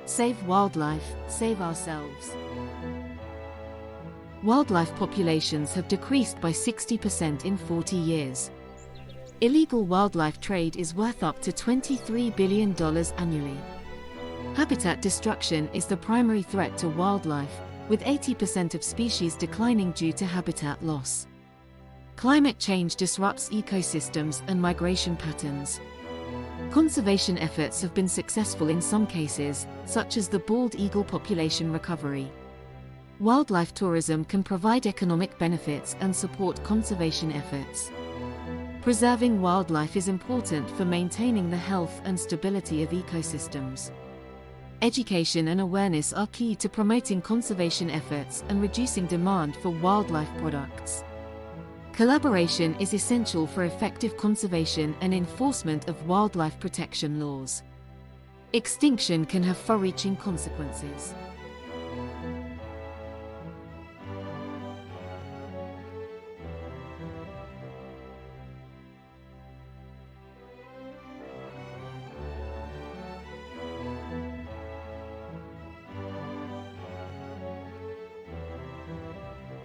Save wildlife, save ourselves. Wildlife populations have decreased by 60% in 40 years. Illegal wildlife trade is worth up to $23 billion annually. Habitat destruction is the primary threat to wildlife, with 80% of species declining due to habitat loss. Climate change disrupts ecosystems and migration patterns. Conservation efforts have been successful in some cases, such as the bald eagle population recovery. Wildlife tourism can provide economic benefits and support conservation efforts. Preserving wildlife is important for maintaining the health and stability of ecosystems. Education and awareness are key to promoting conservation efforts and reducing demand for wildlife products. Collaboration is essential for effective conservation and enforcement of wildlife protection laws. Extinction can have far-reaching consequences.